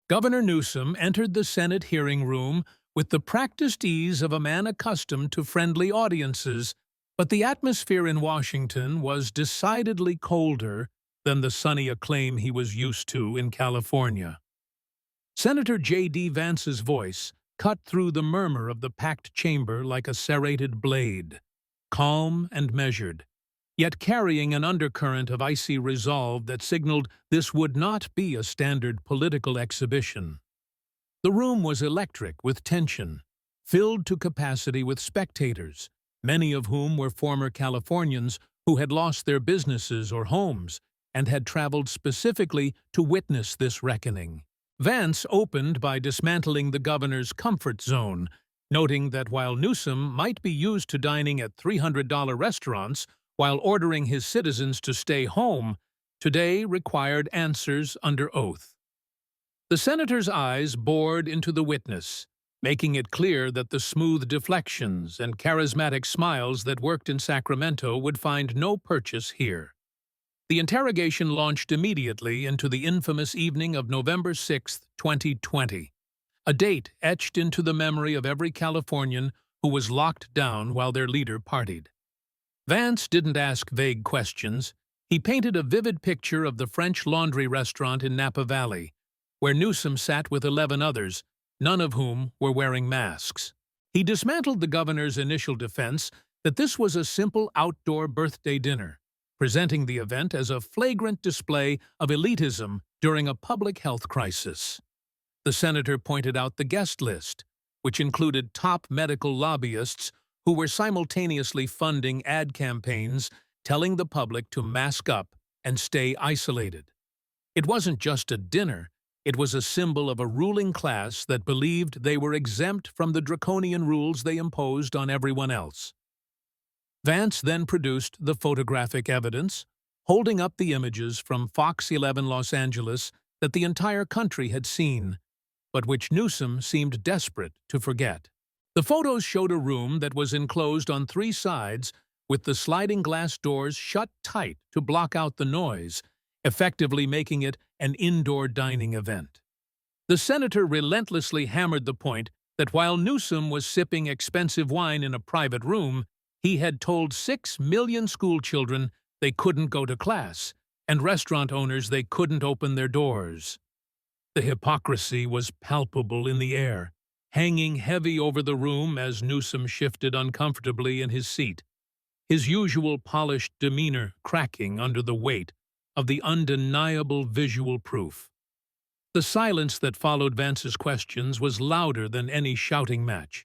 Governor Newsom entered the Senate hearing room with the practiced ease of a man accustomed to friendly audiences, but the atmosphere in Washington was decidedly colder than the sunny acclaim he was used to in California. Senator J.D. Vance's voice cut through the murmur of the packed chamber like a serrated blade, calm and measured, yet carrying an undercurrent of icy resolve that signaled this would not be a standard political exhibition. The room was electric with tension, filled to capacity with spectators, many of whom were former Californians who had lost their businesses or homes and had traveled specifically to witness this reckoning. Vance opened by dismantling the governor's comfort zone, noting that while Newsom might be used to dining at $300 restaurants while ordering his citizens to stay home, today required answers under oath. The senator's eyes bored into the witness, making it clear that the smooth deflections and charismatic smiles that worked in Sacramento would find no purchase here. The interrogation launched immediately into the infamous evening of November 6, 2020, a date etched into the memory of every Californian who was locked down while their leader partied. Vance didn't ask vague questions. He painted a vivid picture of the French Laundry restaurant in Napa Valley, where Newsom sat with 11 others, none of whom were wearing masks. He dismantled the governor's initial defense that this was a simple outdoor birthday dinner, presenting the event as a flagrant display of elitism during a public health crisis. The senator pointed out the guest list, which included top medical lobbyists who were simultaneously funding ad campaigns telling the public to mask up and stay isolated. It wasn't just a dinner, it was a symbol of a ruling class that believed they were exempt from the draconian rules they imposed on everyone else. Vance then produced the photographic evidence, holding up the images from Fox 11 Los Angeles that the entire country had seen, but which Newsom seemed desperate to forget. The photos showed a room that was enclosed on 3 sides with the sliding glass doors shut tight to block out the noise, effectively making it an indoor dining event. The senator relentlessly hammered the point that while Newsom was sipping expensive wine in a private room, he had told 6 million schoolchildren they couldn't go to class, and restaurant owners they couldn't open their doors. The hypocrisy was palpable in the air, hanging heavy over the room as Newsom shifted uncomfortably in his seat, his usual polished demeanor cracking under the weight of the undeniable visual proof. The silence that followed Vance's questions was louder than any shouting match,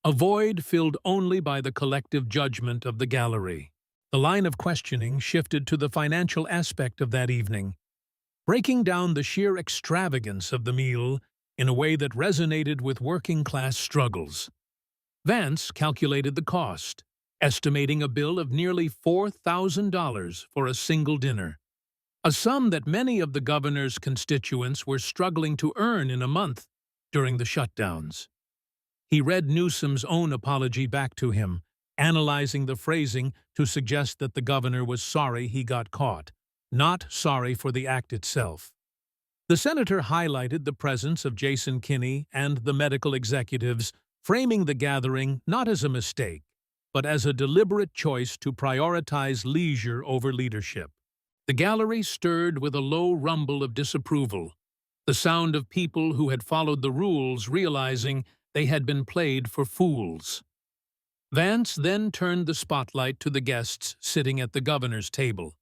a void filled only by the collective judgment of the gallery. The line of questioning shifted to the financial aspect of that evening, breaking down the sheer extravagance of the meal in a way that resonated with working-class struggles. Vance calculated the cost, estimating a bill of nearly $4,000 for a single dinner, a sum that many of the governor's constituents were struggling to earn in a month during the shutdowns. He read Newsom's own apology back to him, analyzing the phrasing to suggest that the governor was sorry he got caught, not sorry for the act itself. The senator highlighted the presence of Jason Kinney and the medical executives, framing the gathering not as a mistake, but as a deliberate choice to prioritize leisure over leadership. The gallery stirred with a low rumble of disapproval, the sound of people who had followed the rules realizing they had been played for fools. Vance then turned the spotlight to the guests sitting at the governor's table,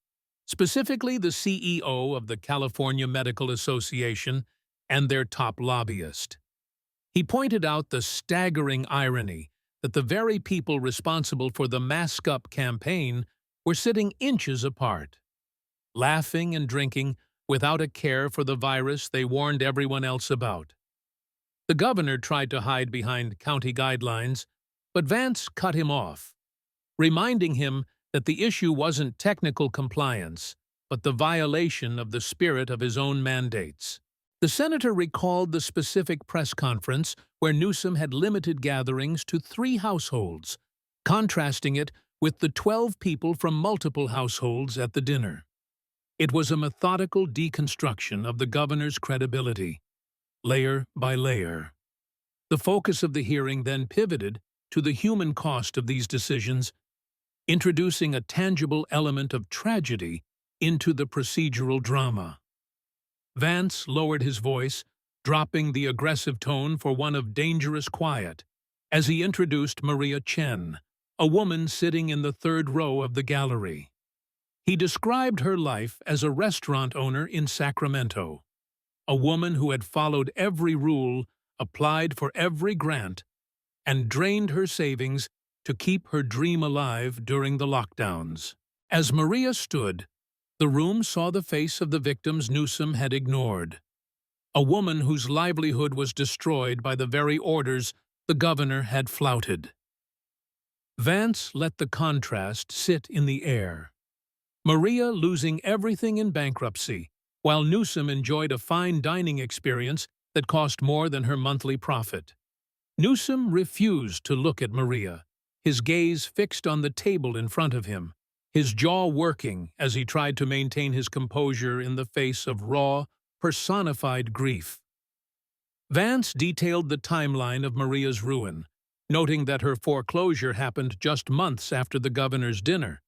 specifically the CEO of the California Medical Association and their top lobbyist. He pointed out the staggering irony that the very people responsible for the Mask Up campaign were sitting inches apart, laughing and drinking without a care for the virus they warned everyone else about. The governor tried to hide behind county guidelines, but Vance cut him off, reminding him that the issue wasn't technical compliance, but the violation of the spirit of his own mandates. The senator recalled the specific press conference where Newsom had limited gatherings to 3 households, contrasting it with the 12 people from multiple households at the dinner. It was a methodical deconstruction of the governor's credibility, layer by layer. The focus of the hearing then pivoted to the human cost of these decisions, introducing a tangible element of tragedy into the procedural drama. Vance lowered his voice, dropping the aggressive tone for one of dangerous quiet, as he introduced Maria Chen, a woman sitting in the third row of the gallery. He described her life as a restaurant owner in Sacramento, a woman who had followed every rule, applied for every grant, and drained her savings to keep her dream alive during the lockdowns. As Maria stood, the room saw the face of the victims Newsom had ignored, a woman whose livelihood was destroyed by the very orders the governor had flouted. Vance let the contrast sit in the air. Maria losing everything in bankruptcy, while Newsom enjoyed a fine dining experience that cost more than her monthly profit. Newsom refused to look at Maria, his gaze fixed on the table in front of him, his jaw working as he tried to maintain his composure in the face of raw, personified grief. Vance detailed the timeline of Maria's ruin, noting that her foreclosure happened just months after the governor's dinner,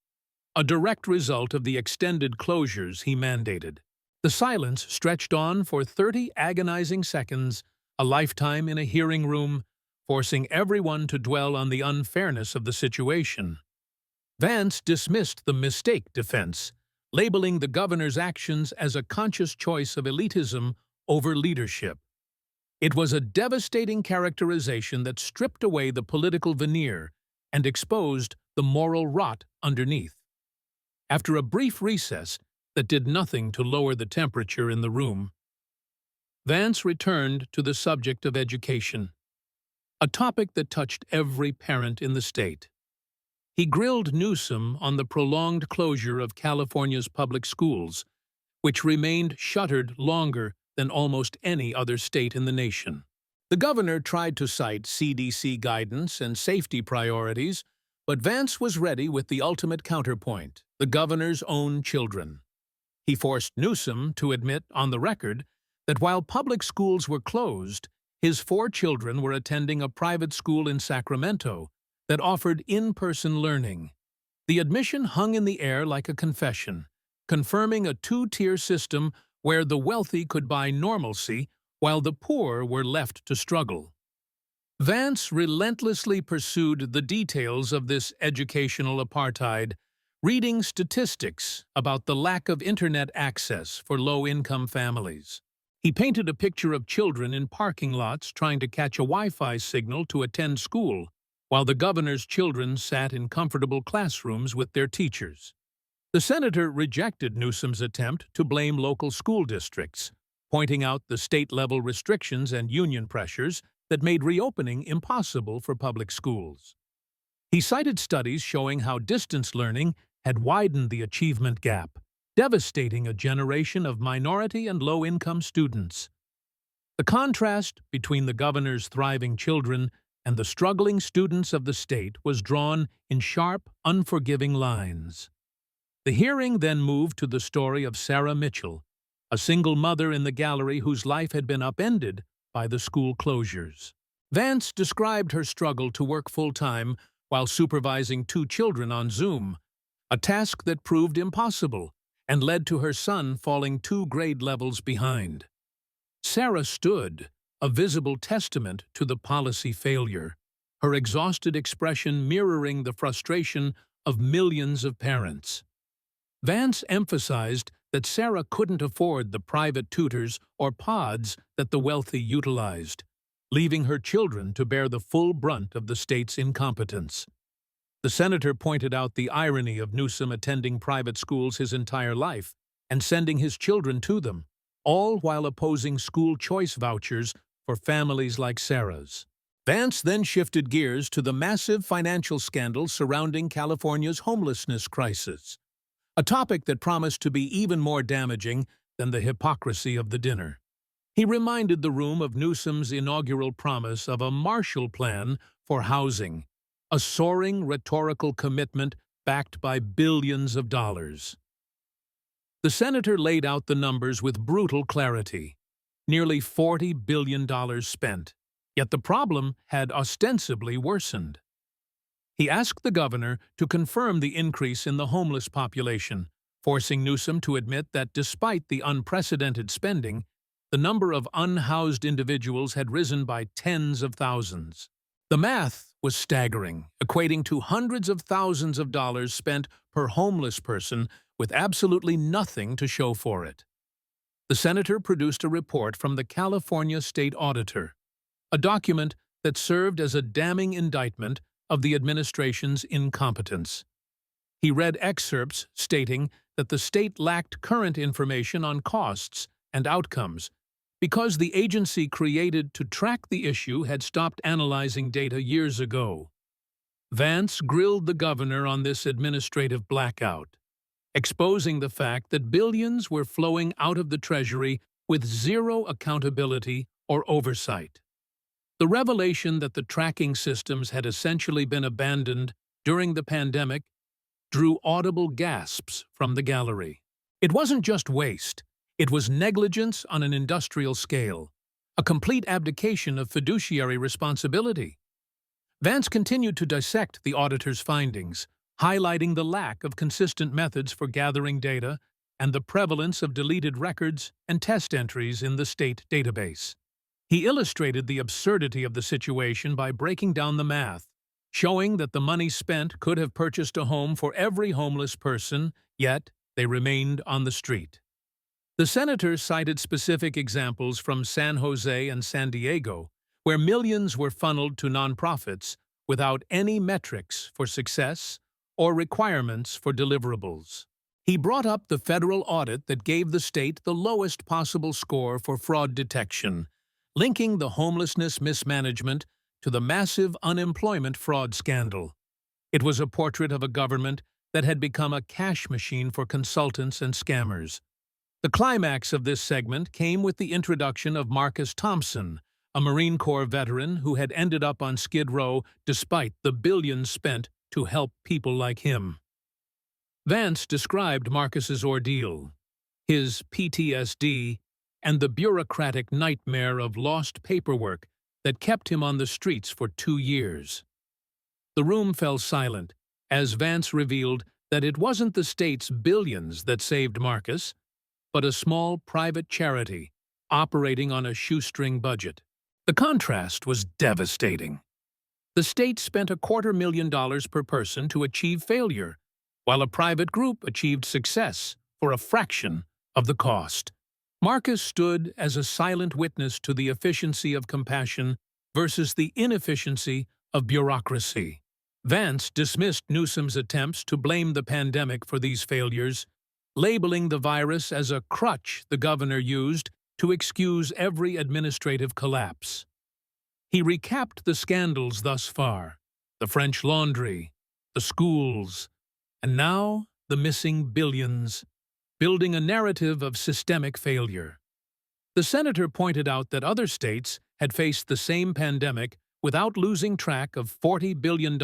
a direct result of the extended closures he mandated. The silence stretched on for 30 agonizing seconds, a lifetime in a hearing room, forcing everyone to dwell on the unfairness of the situation. Vance dismissed the mistake defense, labeling the governor's actions as a conscious choice of elitism over leadership. It was a devastating characterization that stripped away the political veneer and exposed the moral rot underneath. After a brief recess that did nothing to lower the temperature in the room, Vance returned to the subject of education, a topic that touched every parent in the state. He grilled Newsom on the prolonged closure of California's public schools, which remained shuttered longer than almost any other state in the nation. The governor tried to cite CDC guidance and safety priorities, but Vance was ready with the ultimate counterpoint: the governor's own children. He forced Newsom to admit on the record that while public schools were closed, his 4 children were attending a private school in Sacramento that offered in-person learning. The admission hung in the air like a confession, confirming a 2-tier system where the wealthy could buy normalcy while the poor were left to struggle. Vance relentlessly pursued the details of this educational apartheid, reading statistics about the lack of internet access for low-income families. He painted a picture of children in parking lots trying to catch a Wi-Fi signal to attend school, while the governor's children sat in comfortable classrooms with their teachers. The senator rejected Newsom's attempt to blame local school districts, pointing out the state-level restrictions and union pressures that made reopening impossible for public schools. He cited studies showing how distance learning had widened the achievement gap, devastating a generation of minority and low-income students. The contrast between the governor's thriving children and the struggling students of the state was drawn in sharp, unforgiving lines. The hearing then moved to the story of Sarah Mitchell, a single mother in the gallery whose life had been upended by the school closures. Vance described her struggle to work full-time while supervising 2 children on Zoom, a task that proved impossible and led to her son falling 2 grade levels behind. Sarah stood, a visible testament to the policy failure, her exhausted expression mirroring the frustration of millions of parents. Vance emphasized that Sarah couldn't afford the private tutors or pods that the wealthy utilized, leaving her children to bear the full brunt of the state's incompetence. The senator pointed out the irony of Newsom attending private schools his entire life and sending his children to them, all while opposing school choice vouchers for families like Sarah's. Vance then shifted gears to the massive financial scandal surrounding California's homelessness crisis, a topic that promised to be even more damaging than the hypocrisy of the dinner. He reminded the room of Newsom's inaugural promise of a Marshall Plan for housing, a soaring rhetorical commitment backed by billions of dollars. The senator laid out the numbers with brutal clarity. nearly $40 billion spent. Yet the problem had ostensibly worsened. He asked the governor to confirm the increase in the homeless population, forcing Newsom to admit that despite the unprecedented spending, the number of unhoused individuals had risen by tens of thousands. The math was staggering, equating to hundreds of thousands of dollars spent per homeless person with absolutely nothing to show for it. The senator produced a report from the California State Auditor, a document that served as a damning indictment of the administration's incompetence. He read excerpts stating that the state lacked current information on costs and outcomes because the agency created to track the issue had stopped analyzing data years ago. Vance grilled the governor on this administrative blackout, exposing the fact that billions were flowing out of the Treasury with zero accountability or oversight. The revelation that the tracking systems had essentially been abandoned during the pandemic drew audible gasps from the gallery. It wasn't just waste, it was negligence on an industrial scale, a complete abdication of fiduciary responsibility. Vance continued to dissect the auditor's findings, highlighting the lack of consistent methods for gathering data and the prevalence of deleted records and test entries in the state database. He illustrated the absurdity of the situation by breaking down the math, showing that the money spent could have purchased a home for every homeless person, yet they remained on the street. The senator cited specific examples from San Jose and San Diego, where millions were funneled to nonprofits without any metrics for success or requirements for deliverables. He brought up the federal audit that gave the state the lowest possible score for fraud detection, linking the homelessness mismanagement to the massive unemployment fraud scandal. It was a portrait of a government that had become a cash machine for consultants and scammers. The climax of this segment came with the introduction of Marcus Thompson, a Marine Corps veteran who had ended up on Skid Row despite the billions spent to help people like him. Vance described Marcus's ordeal, his PTSD, and the bureaucratic nightmare of lost paperwork that kept him on the streets for 2 years. The room fell silent as Vance revealed that it wasn't the state's billions that saved Marcus, but a small private charity operating on a shoestring budget. The contrast was devastating. The state spent $250,000 per person to achieve failure, while a private group achieved success for a fraction of the cost. Marcus stood as a silent witness to the efficiency of compassion versus the inefficiency of bureaucracy. Vance dismissed Newsom's attempts to blame the pandemic for these failures, labeling the virus as a crutch the governor used to excuse every administrative collapse. He recapped the scandals thus far, the French Laundry, the schools, and now the missing billions, building a narrative of systemic failure. The senator pointed out that other states had faced the same pandemic without losing track of $40 billion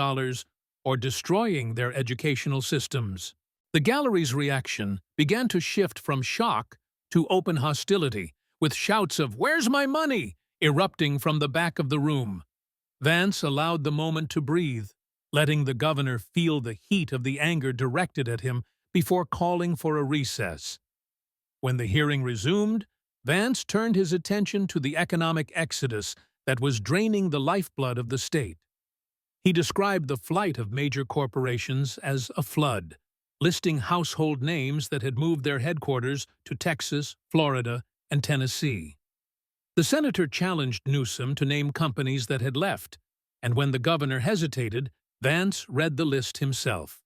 or destroying their educational systems. The gallery's reaction began to shift from shock to open hostility, with shouts of "Where's my money?" erupting from the back of the room. Vance allowed the moment to breathe, letting the governor feel the heat of the anger directed at him before calling for a recess. When the hearing resumed, Vance turned his attention to the economic exodus that was draining the lifeblood of the state. He described the flight of major corporations as a flood, listing household names that had moved their headquarters to Texas, Florida, and Tennessee. The senator challenged Newsom to name companies that had left, and when the governor hesitated, Vance read the list himself.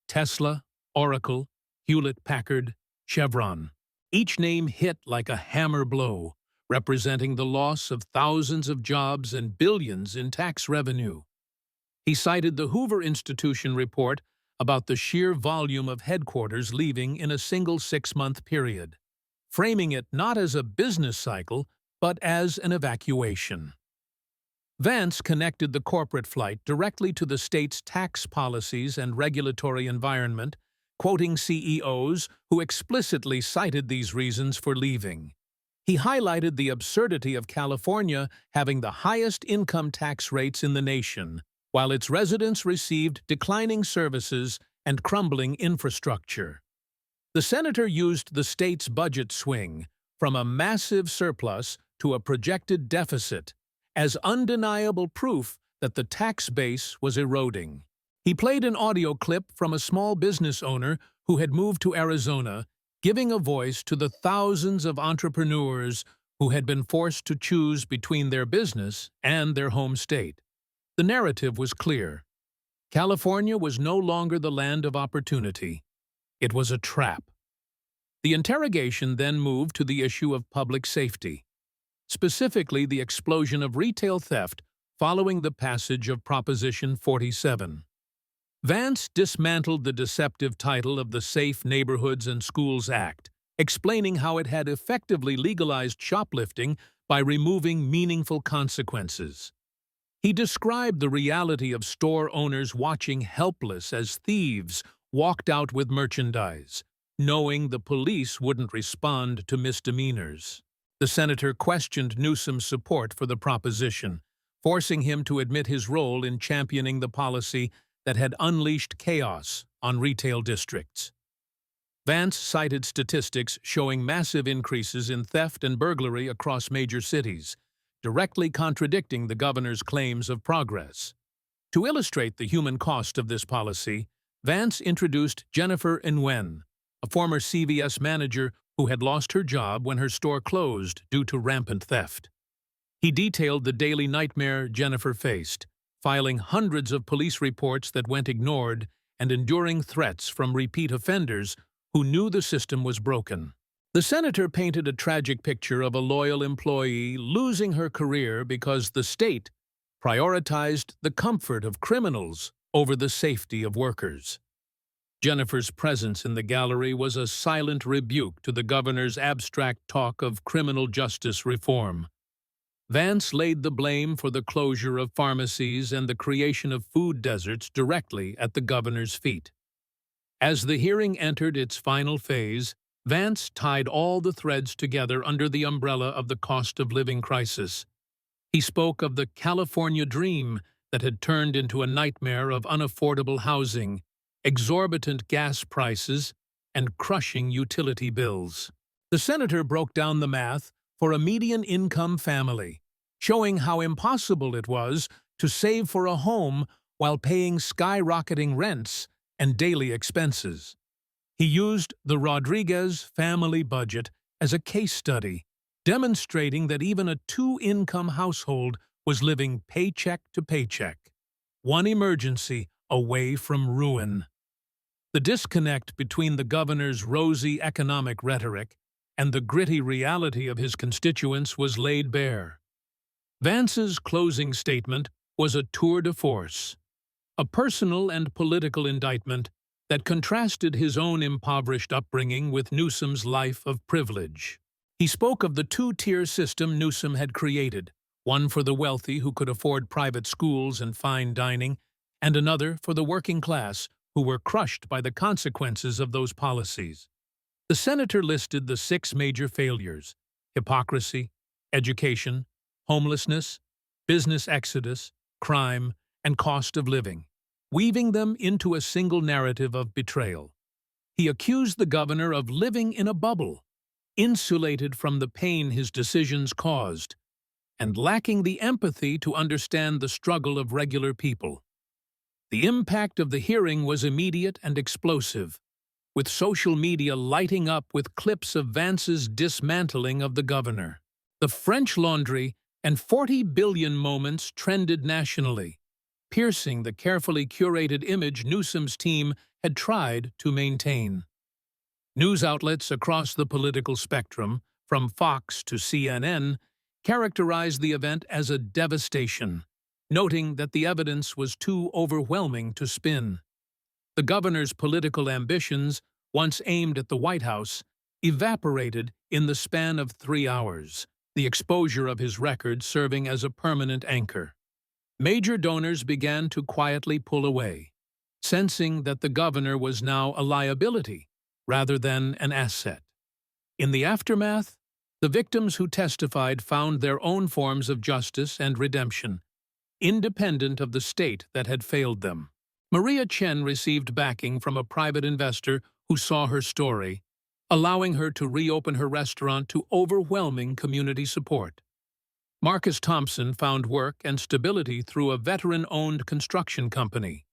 Tesla, Oracle, Hewlett-Packard, Chevron. Each name hit like a hammer blow, representing the loss of thousands of jobs and billions in tax revenue. He cited the Hoover Institution report about the sheer volume of headquarters leaving in a single 6-month period, framing it not as a business cycle, but as an evacuation. Vance connected the corporate flight directly to the state's tax policies and regulatory environment, quoting CEOs who explicitly cited these reasons for leaving. He highlighted the absurdity of California having the highest income tax rates in the nation, while its residents received declining services and crumbling infrastructure. The senator used the state's budget swing, from a massive surplus to a projected deficit, as undeniable proof that the tax base was eroding. He played an audio clip from a small business owner who had moved to Arizona, giving a voice to the thousands of entrepreneurs who had been forced to choose between their business and their home state. The narrative was clear. California was no longer the land of opportunity. It was a trap. The interrogation then moved to the issue of public safety, specifically the explosion of retail theft following the passage of Proposition 47. Vance dismantled the deceptive title of the Safe Neighborhoods and Schools Act, explaining how it had effectively legalized shoplifting by removing meaningful consequences. He described the reality of store owners watching helpless as thieves walked out with merchandise, knowing the police wouldn't respond to misdemeanors. The senator questioned Newsom's support for the proposition, forcing him to admit his role in championing the policy that had unleashed chaos on retail districts. Vance cited statistics showing massive increases in theft and burglary across major cities, directly contradicting the governor's claims of progress. To illustrate the human cost of this policy, Vance introduced Jennifer Nguyen, a former CVS manager who had lost her job when her store closed due to rampant theft. He detailed the daily nightmare Jennifer faced, filing hundreds of police reports that went ignored and enduring threats from repeat offenders who knew the system was broken. The senator painted a tragic picture of a loyal employee losing her career because the state prioritized the comfort of criminals over the safety of workers. Jennifer's presence in the gallery was a silent rebuke to the governor's abstract talk of criminal justice reform. Vance laid the blame for the closure of pharmacies and the creation of food deserts directly at the governor's feet. As the hearing entered its final phase, Vance tied all the threads together under the umbrella of the cost of living crisis. He spoke of the California dream that had turned into a nightmare of unaffordable housing, exorbitant gas prices, and crushing utility bills. The senator broke down the math for a median-income family, showing how impossible it was to save for a home while paying skyrocketing rents and daily expenses. He used the Rodriguez family budget as a case study, demonstrating that even a two-income household was living paycheck to paycheck, one emergency away from ruin. The disconnect between the governor's rosy economic rhetoric and the gritty reality of his constituents was laid bare. Vance's closing statement was a tour de force, a personal and political indictment that contrasted his own impoverished upbringing with Newsom's life of privilege. He spoke of the two-tier system Newsom had created, one for the wealthy who could afford private schools and fine dining, and another for the working class who were crushed by the consequences of those policies. The senator listed the 6 major failures: hypocrisy, education, homelessness, business exodus, crime, and cost of living, weaving them into a single narrative of betrayal. He accused the governor of living in a bubble, insulated from the pain his decisions caused, and lacking the empathy to understand the struggle of regular people. The impact of the hearing was immediate and explosive, with social media lighting up with clips of Vance's dismantling of the governor. The French Laundry and 40 billion moments trended nationally, piercing the carefully curated image Newsom's team had tried to maintain. News outlets across the political spectrum, from Fox to CNN, characterized the event as a devastation, noting that the evidence was too overwhelming to spin. The governor's political ambitions, once aimed at the White House, evaporated in the span of 3 hours, the exposure of his record serving as a permanent anchor. Major donors began to quietly pull away, sensing that the governor was now a liability rather than an asset. In the aftermath, The victims who testified found their own forms of justice and redemption, independent of the state that had failed them. Maria Chen received backing from a private investor who saw her story, allowing her to reopen her restaurant to overwhelming community support. Marcus Thompson found work and stability through a veteran-owned construction company,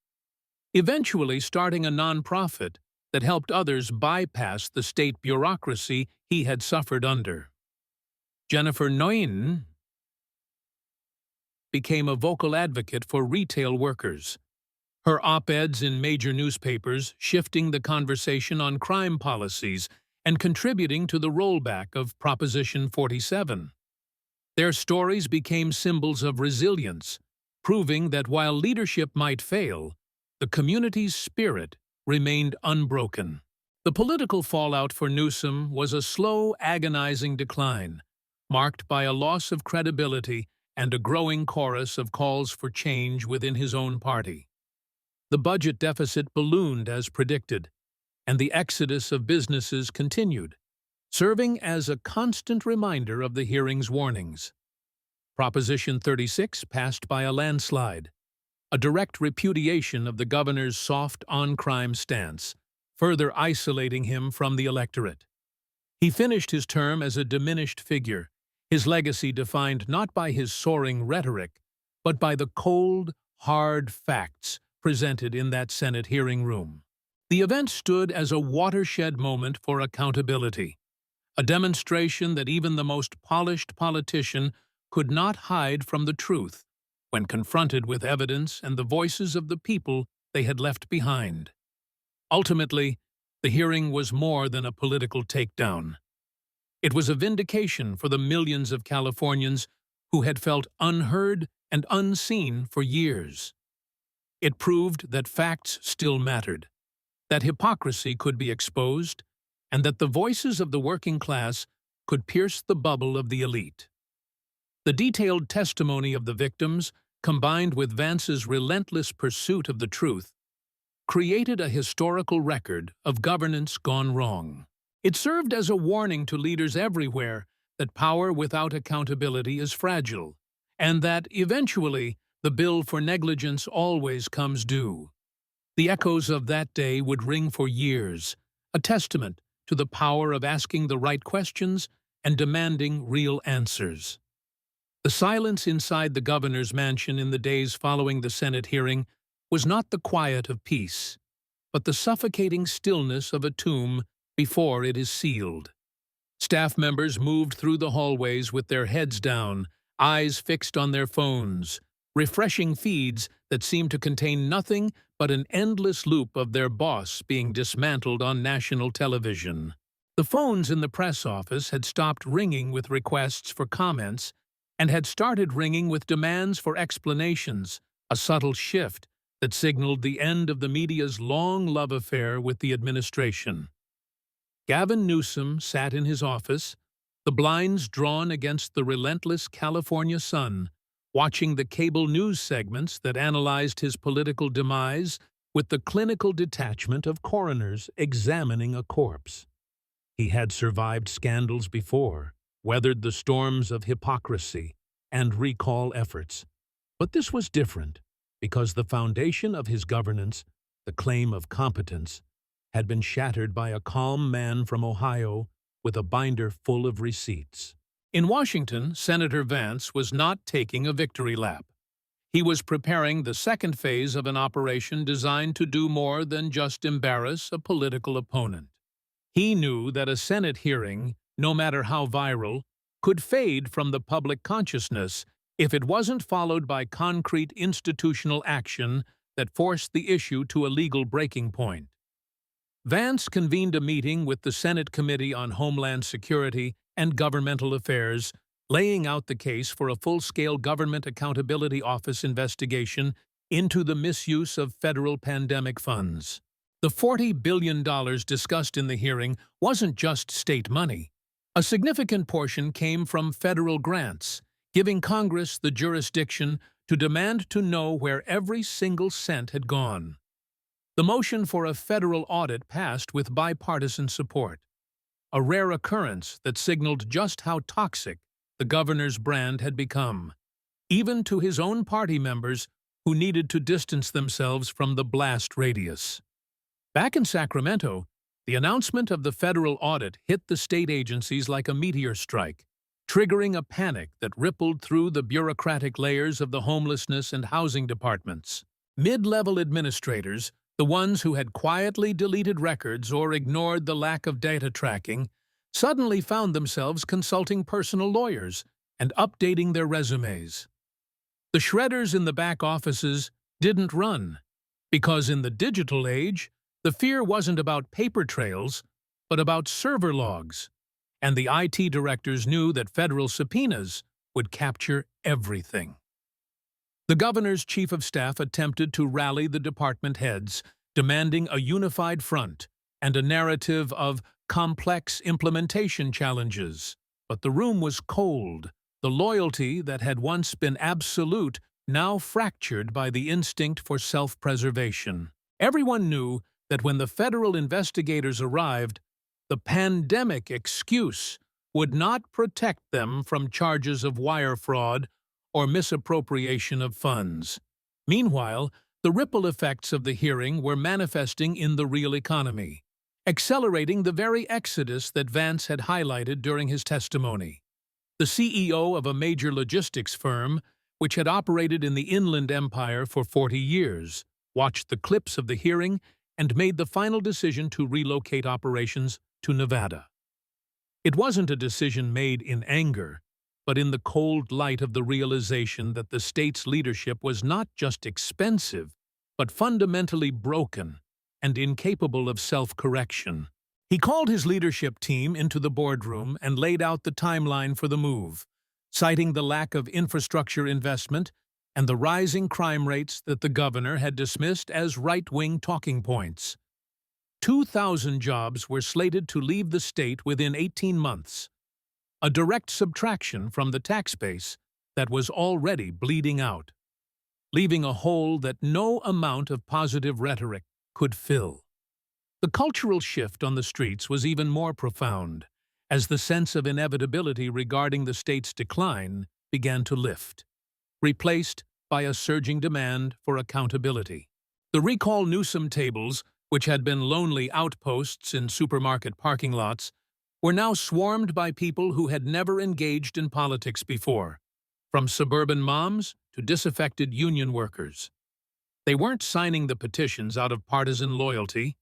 eventually starting a nonprofit that helped others bypass the state bureaucracy he had suffered under. Jennifer Nguyen became a vocal advocate for retail workers, her op-eds in major newspapers shifting the conversation on crime policies and contributing to the rollback of Proposition 47. Their stories became symbols of resilience, proving that while leadership might fail, the community's spirit remained unbroken. The political fallout for Newsom was a slow, agonizing decline, marked by a loss of credibility and a growing chorus of calls for change within his own party. The budget deficit ballooned as predicted, and the exodus of businesses continued, serving as a constant reminder of the hearing's warnings. Proposition 36 passed by a landslide, a direct repudiation of the governor's soft on-crime stance, further isolating him from the electorate. He finished his term as a diminished figure, his legacy defined not by his soaring rhetoric, but by the cold, hard facts presented in that Senate hearing room. The event stood as a watershed moment for accountability, a demonstration that even the most polished politician could not hide from the truth when confronted with evidence and the voices of the people they had left behind. Ultimately, the hearing was more than a political takedown. It was a vindication for the millions of Californians who had felt unheard and unseen for years. It proved that facts still mattered, that hypocrisy could be exposed, and that the voices of the working class could pierce the bubble of the elite. The detailed testimony of the victims, combined with Vance's relentless pursuit of the truth, created a historical record of governance gone wrong. It served as a warning to leaders everywhere that power without accountability is fragile, and that, eventually, the bill for negligence always comes due. The echoes of that day would ring for years, a testament to the power of asking the right questions and demanding real answers. The silence inside the governor's mansion in the days following the Senate hearing was not the quiet of peace, but the suffocating stillness of a tomb before it is sealed. Staff members moved through the hallways with their heads down, eyes fixed on their phones, refreshing feeds that seemed to contain nothing but an endless loop of their boss being dismantled on national television. The phones in the press office had stopped ringing with requests for comments and had started ringing with demands for explanations, a subtle shift that signaled the end of the media's long love affair with the administration. Gavin Newsom sat in his office, the blinds drawn against the relentless California sun, watching the cable news segments that analyzed his political demise with the clinical detachment of coroners examining a corpse. He had survived scandals before, weathered the storms of hypocrisy and recall efforts. But this was different, because the foundation of his governance, the claim of competence, had been shattered by a calm man from Ohio with a binder full of receipts. In Washington, Senator Vance was not taking a victory lap. He was preparing the second phase of an operation designed to do more than just embarrass a political opponent. He knew that a Senate hearing, no matter how viral, could fade from the public consciousness if it wasn't followed by concrete institutional action that forced the issue to a legal breaking point. Vance convened a meeting with the Senate Committee on Homeland Security and Governmental Affairs, laying out the case for a full-scale Government Accountability Office investigation into the misuse of federal pandemic funds. The $40 billion discussed in the hearing wasn't just state money. A significant portion came from federal grants, giving Congress the jurisdiction to demand to know where every single cent had gone. The motion for a federal audit passed with bipartisan support. a rare occurrence that signaled just how toxic the governor's brand had become, even to his own party members who needed to distance themselves from the blast radius. Back in Sacramento, the announcement of the federal audit hit the state agencies like a meteor strike, triggering a panic that rippled through the bureaucratic layers of the homelessness and housing departments. Mid-level administrators, the ones who had quietly deleted records or ignored the lack of data tracking, suddenly found themselves consulting personal lawyers and updating their resumes. The shredders in the back offices didn't run, because in the digital age, the fear wasn't about paper trails, but about server logs, and the IT directors knew that federal subpoenas would capture everything. The governor's chief of staff attempted to rally the department heads, demanding a unified front and a narrative of complex implementation challenges. But the room was cold. The loyalty that had once been absolute now fractured by the instinct for self-preservation. Everyone knew that when the federal investigators arrived, the pandemic excuse would not protect them from charges of wire fraud or misappropriation of funds. Meanwhile, the ripple effects of the hearing were manifesting in the real economy, accelerating the very exodus that Vance had highlighted during his testimony. The CEO of a major logistics firm, which had operated in the Inland Empire for 40 years, watched the clips of the hearing and made the final decision to relocate operations to Nevada. It wasn't a decision made in anger, but in the cold light of the realization that the state's leadership was not just expensive, but fundamentally broken and incapable of self-correction. He called his leadership team into the boardroom and laid out the timeline for the move, citing the lack of infrastructure investment and the rising crime rates that the governor had dismissed as right-wing talking points. 2,000 jobs were slated to leave the state within 18 months, a direct subtraction from the tax base that was already bleeding out, leaving a hole that no amount of positive rhetoric could fill. The cultural shift on the streets was even more profound, as the sense of inevitability regarding the state's decline began to lift, replaced by a surging demand for accountability. The Recall Newsom tables, which had been lonely outposts in supermarket parking lots, were now swarmed by people who had never engaged in politics before, from suburban moms to disaffected union workers. They weren't signing the petitions out of partisan loyalty.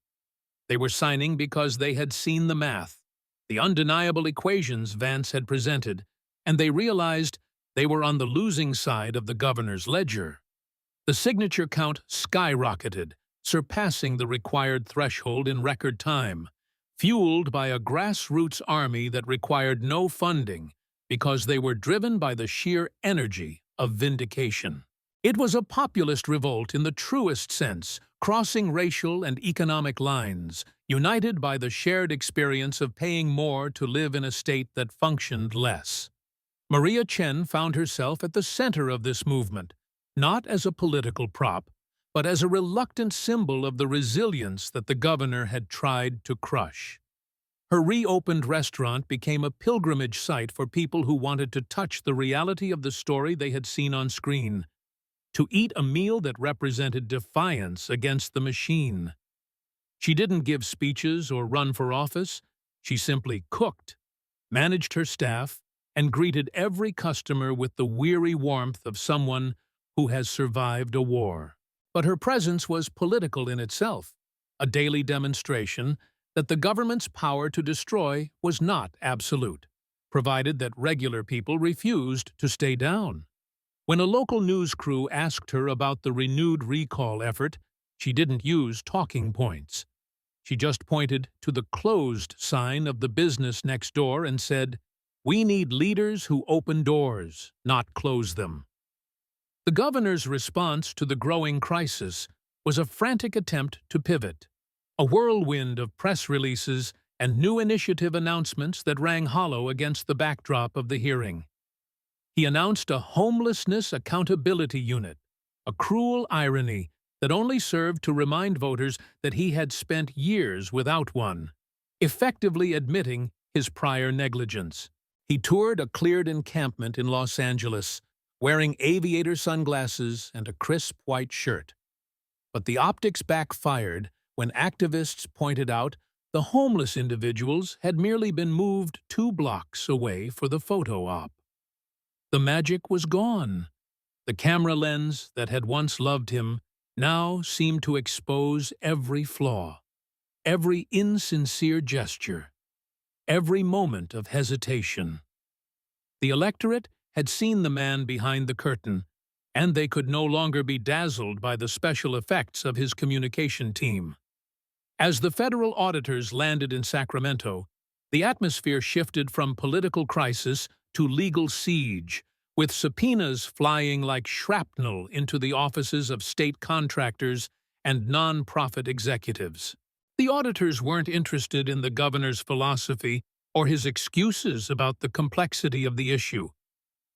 They were signing because they had seen the math, the undeniable equations Vance had presented, and they realized they were on the losing side of the governor's ledger. The signature count skyrocketed, surpassing the required threshold in record time, fueled by a grassroots army that required no funding because they were driven by the sheer energy of vindication. It was a populist revolt in the truest sense, crossing racial and economic lines, united by the shared experience of paying more to live in a state that functioned less. Maria Chen found herself at the center of this movement, not as a political prop, but as a reluctant symbol of the resilience that the governor had tried to crush. Her reopened restaurant became a pilgrimage site for people who wanted to touch the reality of the story they had seen on screen, to eat a meal that represented defiance against the machine. She didn't give speeches or run for office. She simply cooked, managed her staff, and greeted every customer with the weary warmth of someone who has survived a war. But her presence was political in itself, a daily demonstration that the government's power to destroy was not absolute, provided that regular people refused to stay down. When a local news crew asked her about the renewed recall effort, she didn't use talking points. She just pointed to the closed sign of the business next door and said, "We need leaders who open doors, not close them." The governor's response to the growing crisis was a frantic attempt to pivot, a whirlwind of press releases and new initiative announcements that rang hollow against the backdrop of the hearing. He announced a homelessness accountability unit, a cruel irony that only served to remind voters that he had spent years without one, effectively admitting his prior negligence. He toured a cleared encampment in Los Angeles, wearing aviator sunglasses and a crisp white shirt. But the optics backfired when activists pointed out the homeless individuals had merely been moved 2 blocks away for the photo op. The magic was gone. The camera lens that had once loved him now seemed to expose every flaw, every insincere gesture, every moment of hesitation. The electorate had seen the man behind the curtain, and they could no longer be dazzled by the special effects of his communication team. As the federal auditors landed in Sacramento, the atmosphere shifted from political crisis to legal siege, with subpoenas flying like shrapnel into the offices of state contractors and non-profit executives. The auditors weren't interested in the governor's philosophy or his excuses about the complexity of the issue.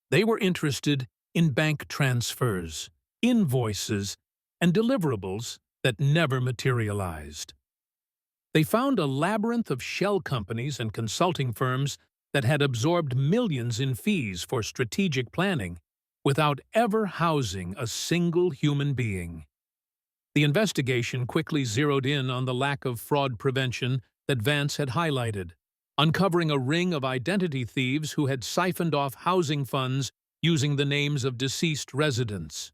They were interested in bank transfers, invoices, and deliverables that never materialized. They found a labyrinth of shell companies and consulting firms that had absorbed millions in fees for strategic planning without ever housing a single human being. The investigation quickly zeroed in on the lack of fraud prevention that Vance had highlighted, uncovering a ring of identity thieves who had siphoned off housing funds using the names of deceased residents.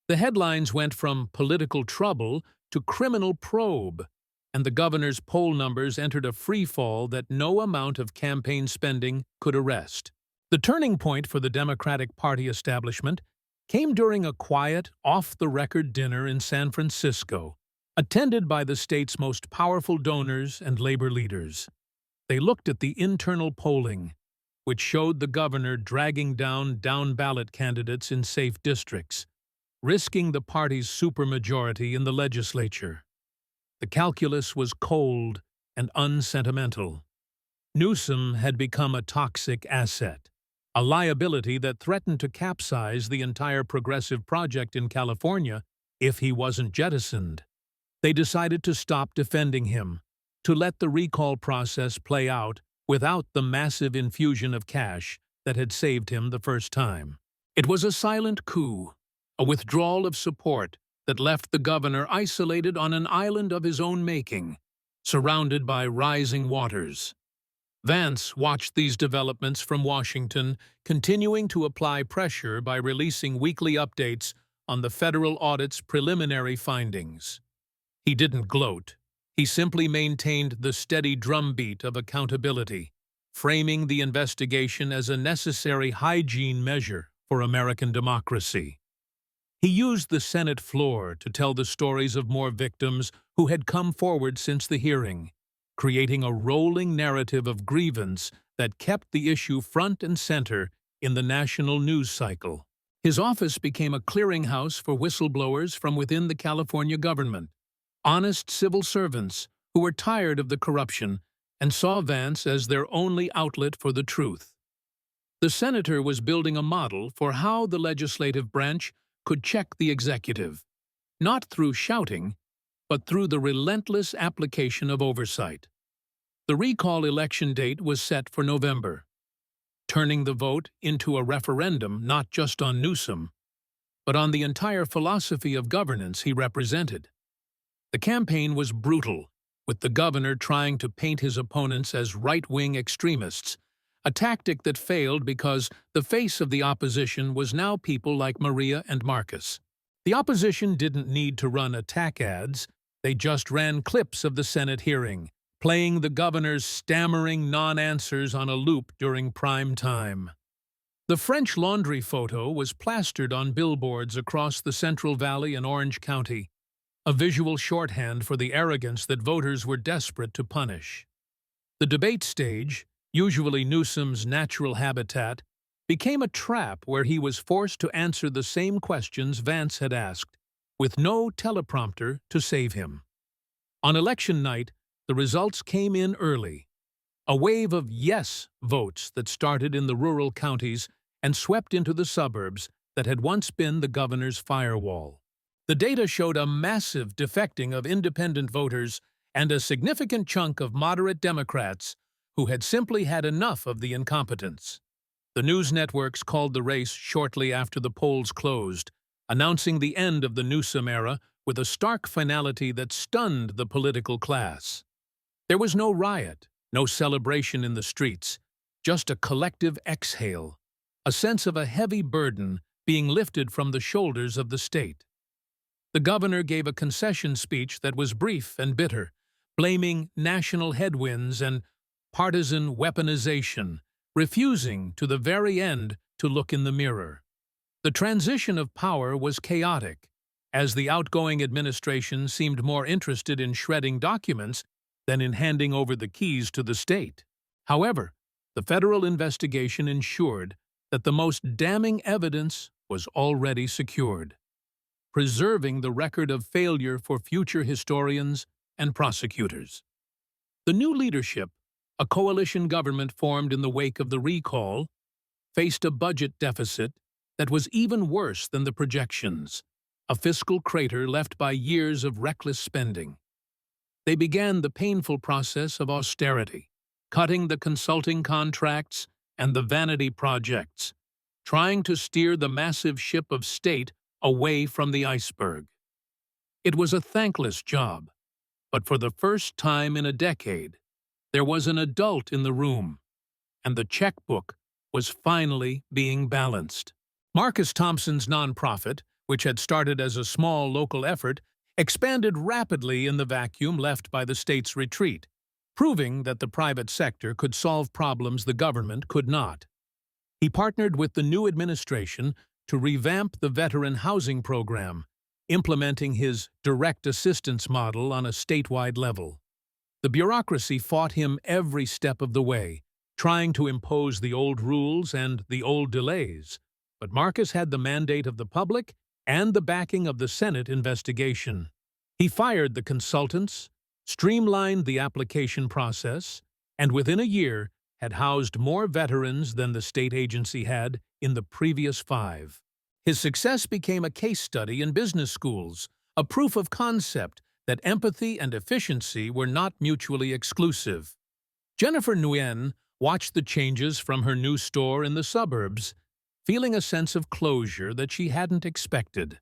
The headlines went from political trouble to criminal probe, and the governor's poll numbers entered a freefall that no amount of campaign spending could arrest. The turning point for the Democratic Party establishment came during a quiet, off-the-record dinner in San Francisco, attended by the state's most powerful donors and labor leaders. They looked at the internal polling, which showed the governor dragging down-ballot candidates in safe districts, risking the party's supermajority in the legislature. The calculus was cold and unsentimental. Newsom had become a toxic asset, a liability that threatened to capsize the entire progressive project in California if he wasn't jettisoned. They decided to stop defending him, to let the recall process play out without the massive infusion of cash that had saved him the first time. It was a silent coup, a withdrawal of support that left the governor isolated on an island of his own making, surrounded by rising waters. Vance watched these developments from Washington, continuing to apply pressure by releasing weekly updates on the federal audit's preliminary findings. He didn't gloat. He simply maintained the steady drumbeat of accountability, framing the investigation as a necessary hygiene measure for American democracy. He used the Senate floor to tell the stories of more victims who had come forward since the hearing, creating a rolling narrative of grievance that kept the issue front and center in the national news cycle. His office became a clearinghouse for whistleblowers from within the California government, honest civil servants who were tired of the corruption and saw Vance as their only outlet for the truth. The senator was building a model for how the legislative branch could check the executive, not through shouting, but through the relentless application of oversight. The recall election date was set for November, turning the vote into a referendum not just on Newsom, but on the entire philosophy of governance he represented. The campaign was brutal, with the governor trying to paint his opponents as right-wing extremists, a tactic that failed because the face of the opposition was now people like Maria and Marcus. The opposition didn't need to run attack ads, they just ran clips of the Senate hearing, playing the governor's stammering non-answers on a loop during prime time. The French Laundry photo was plastered on billboards across the Central Valley and Orange County, a visual shorthand for the arrogance that voters were desperate to punish. The debate stage, usually Newsom's natural habitat, became a trap where he was forced to answer the same questions Vance had asked, with no teleprompter to save him. On election night, the results came in early, a wave of yes votes that started in the rural counties and swept into the suburbs that had once been the governor's firewall. The data showed a massive defecting of independent voters and a significant chunk of moderate Democrats who had simply had enough of the incompetence. The news networks called the race shortly after the polls closed, announcing the end of the Newsom era with a stark finality that stunned the political class. There was no riot, no celebration in the streets, just a collective exhale, a sense of a heavy burden being lifted from the shoulders of the state. The governor gave a concession speech that was brief and bitter, blaming national headwinds and partisan weaponization, refusing to the very end to look in the mirror. The transition of power was chaotic, as the outgoing administration seemed more interested in shredding documents than in handing over the keys to the state. However, the federal investigation ensured that the most damning evidence was already secured, preserving the record of failure for future historians and prosecutors. The new leadership, a coalition government formed in the wake of the recall, faced a budget deficit that was even worse than the projections, a fiscal crater left by years of reckless spending. They began the painful process of austerity, cutting the consulting contracts and the vanity projects, trying to steer the massive ship of state away from the iceberg. It was a thankless job, but for the first time in a decade, there was an adult in the room, and the checkbook was finally being balanced. Marcus Thompson's nonprofit, which had started as a small local effort, expanded rapidly in the vacuum left by the state's retreat, proving that the private sector could solve problems the government could not. He partnered with the new administration to revamp the veteran housing program, implementing his direct assistance model on a statewide level. The bureaucracy fought him every step of the way, trying to impose the old rules and the old delays, but Marcus had the mandate of the public and the backing of the Senate investigation. He fired the consultants, streamlined the application process, and within a year had housed more veterans than the state agency had in the previous 5. His success became a case study in business schools, a proof of concept that empathy and efficiency were not mutually exclusive. Jennifer Nguyen watched the changes from her new store in the suburbs, feeling a sense of closure that she hadn't expected.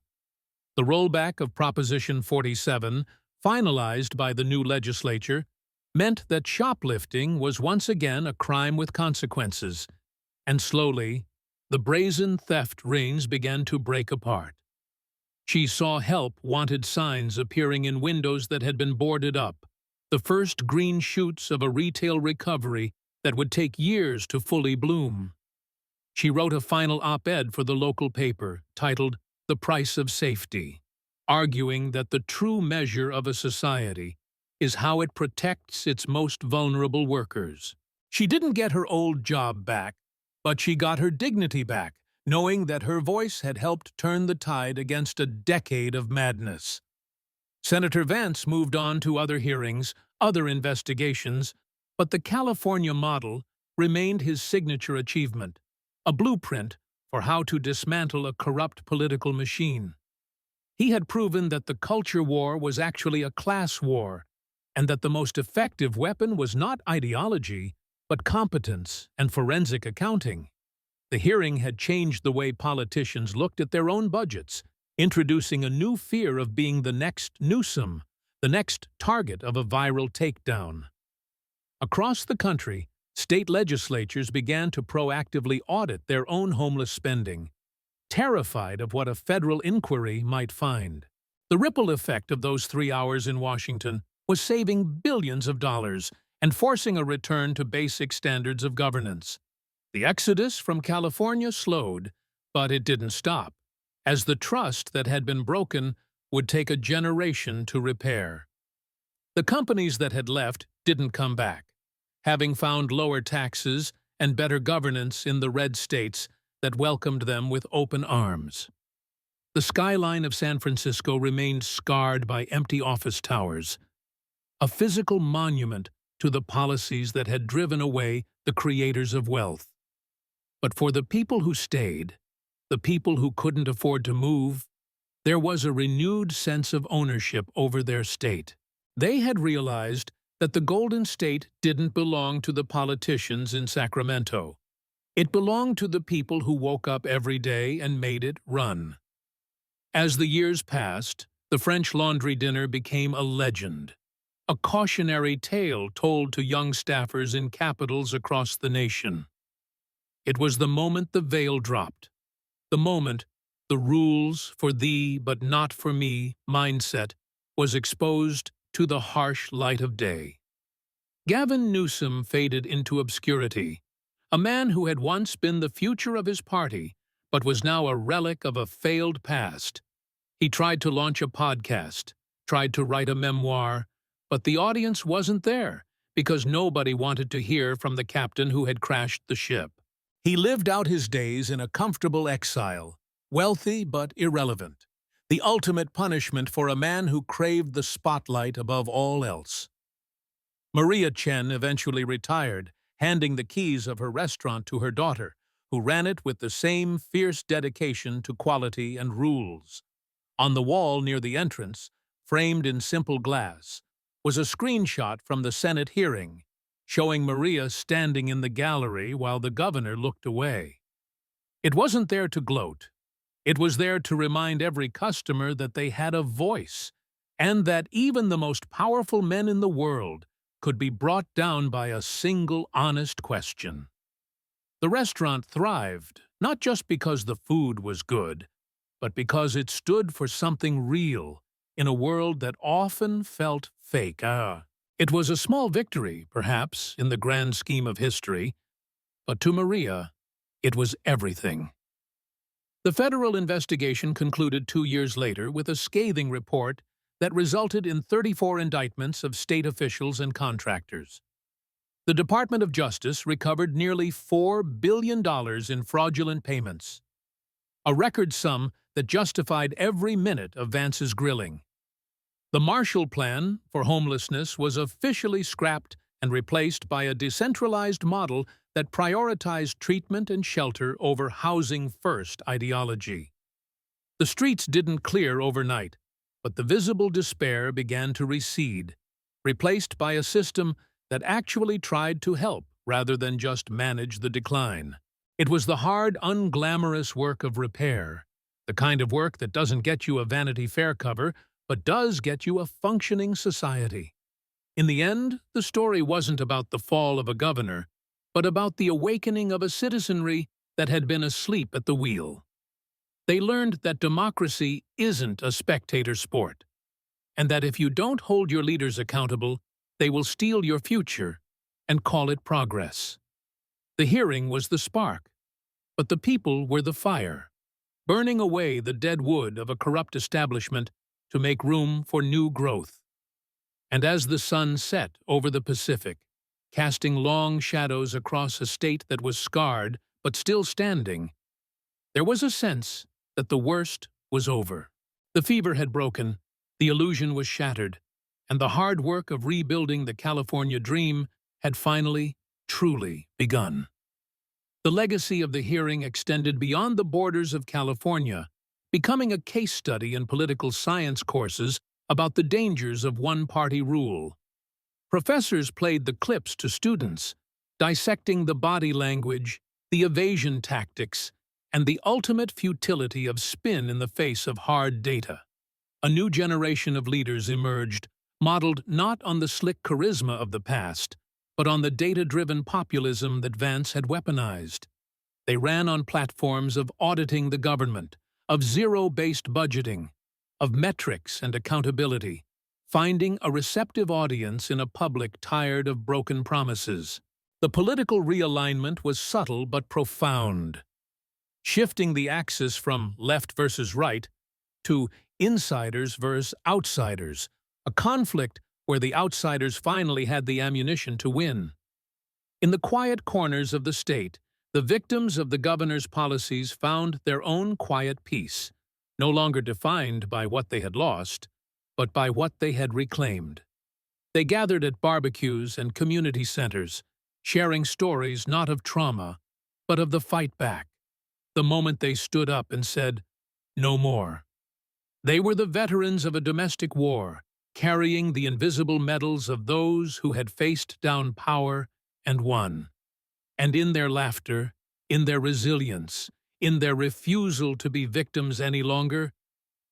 The rollback of Proposition 47, finalized by the new legislature, meant that shoplifting was once again a crime with consequences, and slowly, the brazen theft rings began to break apart. She saw help wanted signs appearing in windows that had been boarded up, the first green shoots of a retail recovery that would take years to fully bloom. She wrote a final op-ed for the local paper, titled "The Price of Safety," arguing that the true measure of a society is how it protects its most vulnerable workers. She didn't get her old job back, but she got her dignity back, knowing that her voice had helped turn the tide against a decade of madness. Senator Vance moved on to other hearings, other investigations, but the California model remained his signature achievement, a blueprint for how to dismantle a corrupt political machine. He had proven that the culture war was actually a class war, and that the most effective weapon was not ideology, but competence and forensic accounting. The hearing had changed the way politicians looked at their own budgets, introducing a new fear of being the next Newsom, the next target of a viral takedown. Across the country, state legislatures began to proactively audit their own homeless spending, terrified of what a federal inquiry might find. The ripple effect of those 3 hours in Washington was saving billions of dollars and forcing a return to basic standards of governance. The exodus from California slowed, but it didn't stop, as the trust that had been broken would take a generation to repair. The companies that had left didn't come back, having found lower taxes and better governance in the red states that welcomed them with open arms. The skyline of San Francisco remained scarred by empty office towers, a physical monument to the policies that had driven away the creators of wealth. But for the people who stayed, the people who couldn't afford to move, there was a renewed sense of ownership over their state. They had realized that the Golden State didn't belong to the politicians in Sacramento. It belonged to the people who woke up every day and made it run. As the years passed, the French Laundry dinner became a legend, a cautionary tale told to young staffers in capitals across the nation. It was the moment the veil dropped, the moment the rules for thee but not for me mindset was exposed to the harsh light of day. Gavin Newsom faded into obscurity, a man who had once been the future of his party, but was now a relic of a failed past. He tried to launch a podcast, tried to write a memoir, but the audience wasn't there because nobody wanted to hear from the captain who had crashed the ship. He lived out his days in a comfortable exile, wealthy but irrelevant, the ultimate punishment for a man who craved the spotlight above all else. Maria Chen eventually retired, handing the keys of her restaurant to her daughter, who ran it with the same fierce dedication to quality and rules. On the wall near the entrance, framed in simple glass, was a screenshot from the Senate hearing, showing Maria standing in the gallery while the governor looked away. It wasn't there to gloat. It was there to remind every customer that they had a voice, and that even the most powerful men in the world could be brought down by a single honest question. The restaurant thrived, not just because the food was good, but because it stood for something real in a world that often felt fake. It was a small victory, perhaps, in the grand scheme of history, but to Maria, it was everything. The federal investigation concluded 2 years later with a scathing report that resulted in 34 indictments of state officials and contractors. The Department of Justice recovered nearly $4 billion in fraudulent payments, a record sum that justified every minute of Vance's grilling. The Marshall Plan for homelessness was officially scrapped and replaced by a decentralized model that prioritized treatment and shelter over housing-first ideology. The streets didn't clear overnight, but the visible despair began to recede, replaced by a system that actually tried to help rather than just manage the decline. It was the hard, unglamorous work of repair, the kind of work that doesn't get you a Vanity Fair cover, but does get you a functioning society. In the end, the story wasn't about the fall of a governor, but about the awakening of a citizenry that had been asleep at the wheel. They learned that democracy isn't a spectator sport, and that if you don't hold your leaders accountable, they will steal your future and call it progress. The hearing was the spark, but the people were the fire, burning away the dead wood of a corrupt establishment to make room for new growth. And as the sun set over the Pacific, casting long shadows across a state that was scarred but still standing, there was a sense that the worst was over. The fever had broken, the illusion was shattered, and the hard work of rebuilding the California dream had finally, truly begun. The legacy of the hearing extended beyond the borders of California, becoming a case study in political science courses about the dangers of one-party rule. Professors played the clips to students, dissecting the body language, the evasion tactics, and the ultimate futility of spin in the face of hard data. A new generation of leaders emerged, modeled not on the slick charisma of the past, but on the data-driven populism that Vance had weaponized. They ran on platforms of auditing the government, of zero-based budgeting, of metrics and accountability, finding a receptive audience in a public tired of broken promises. The political realignment was subtle but profound, shifting the axis from left versus right to insiders versus outsiders, a conflict where the outsiders finally had the ammunition to win. In the quiet corners of the state, the victims of the governor's policies found their own quiet peace, no longer defined by what they had lost, but by what they had reclaimed. They gathered at barbecues and community centers, sharing stories not of trauma, but of the fight back, the moment they stood up and said, "No more." They were the veterans of a domestic war, carrying the invisible medals of those who had faced down power and won. And in their laughter, in their resilience, in their refusal to be victims any longer,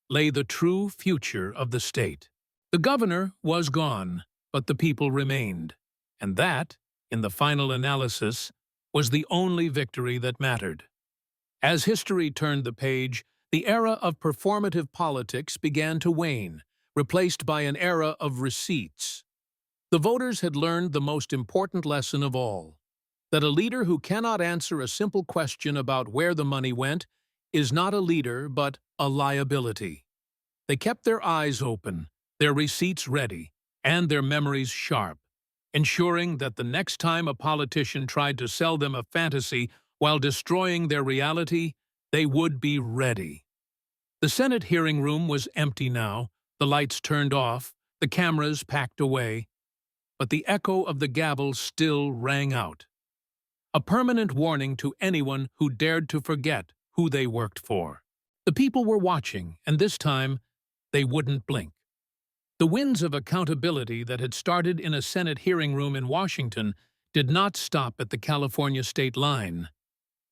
lay the true future of the state. The governor was gone, but the people remained. And that, in the final analysis, was the only victory that mattered. As history turned the page, the era of performative politics began to wane, replaced by an era of receipts. The voters had learned the most important lesson of all, that a leader who cannot answer a simple question about where the money went is not a leader but a liability. They kept their eyes open, their receipts ready, and their memories sharp, ensuring that the next time a politician tried to sell them a fantasy while destroying their reality, they would be ready. The Senate hearing room was empty now, the lights turned off, the cameras packed away, but the echo of the gavel still rang out. A permanent warning to anyone who dared to forget who they worked for. The people were watching, and this time, they wouldn't blink. The winds of accountability that had started in a Senate hearing room in Washington did not stop at the California state line.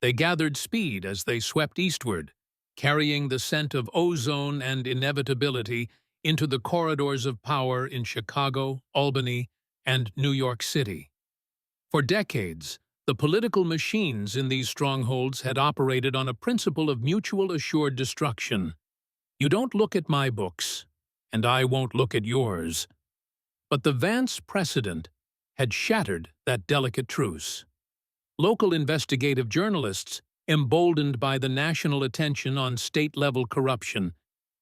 They gathered speed as they swept eastward, carrying the scent of ozone and inevitability into the corridors of power in Chicago, Albany, and New York City. For decades, the political machines in these strongholds had operated on a principle of mutual assured destruction. You don't look at my books, and I won't look at yours. But the Vance precedent had shattered that delicate truce. Local investigative journalists, emboldened by the national attention on state-level corruption,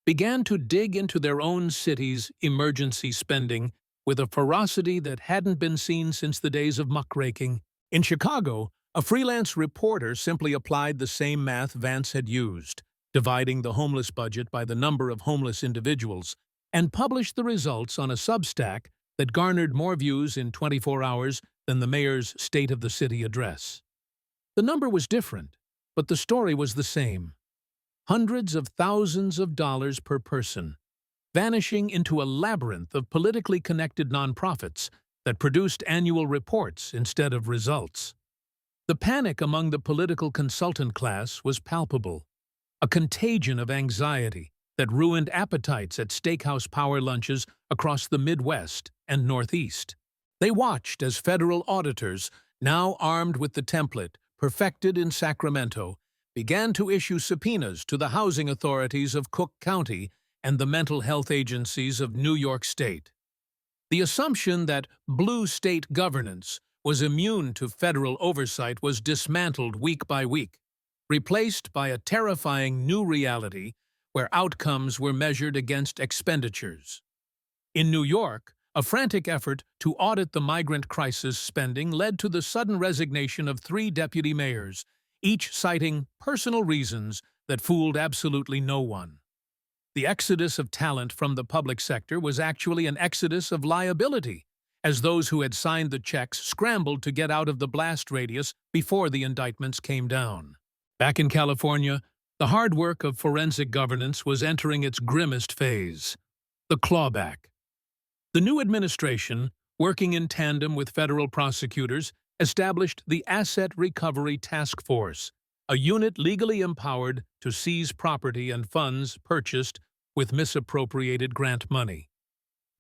began to dig into their own city's emergency spending with a ferocity that hadn't been seen since the days of muckraking. In Chicago, a freelance reporter simply applied the same math Vance had used, dividing the homeless budget by the number of homeless individuals, and published the results on a Substack that garnered more views in 24 hours than the mayor's State of the City address. The number was different, but the story was the same. Hundreds of thousands of dollars per person, vanishing into a labyrinth of politically connected nonprofits that produced annual reports instead of results. The panic among the political consultant class was palpable, a contagion of anxiety that ruined appetites at steakhouse power lunches across the Midwest and Northeast. They watched as federal auditors, now armed with the template perfected in Sacramento, began to issue subpoenas to the housing authorities of Cook County and the mental health agencies of New York State. The assumption that blue state governance was immune to federal oversight was dismantled week by week, replaced by a terrifying new reality where outcomes were measured against expenditures. In New York, a frantic effort to audit the migrant crisis spending led to the sudden resignation of 3 deputy mayors, each citing personal reasons that fooled absolutely no one. The exodus of talent from the public sector was actually an exodus of liability, as those who had signed the checks scrambled to get out of the blast radius before the indictments came down. Back in California, the hard work of forensic governance was entering its grimmest phase, the clawback. The new administration, working in tandem with federal prosecutors, established the Asset Recovery Task Force, a unit legally empowered to seize property and funds purchased with misappropriated grant money.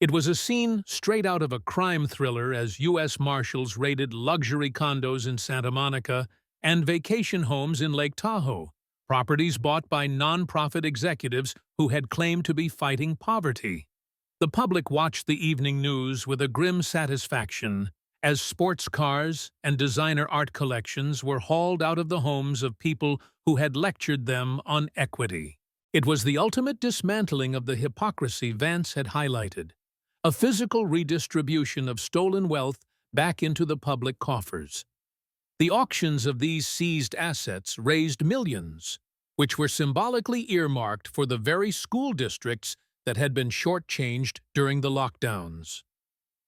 It was a scene straight out of a crime thriller as U.S. Marshals raided luxury condos in Santa Monica and vacation homes in Lake Tahoe, properties bought by nonprofit executives who had claimed to be fighting poverty. The public watched the evening news with a grim satisfaction as sports cars and designer art collections were hauled out of the homes of people who had lectured them on equity. It was the ultimate dismantling of the hypocrisy Vance had highlighted, a physical redistribution of stolen wealth back into the public coffers. The auctions of these seized assets raised millions, which were symbolically earmarked for the very school districts that had been shortchanged during the lockdowns.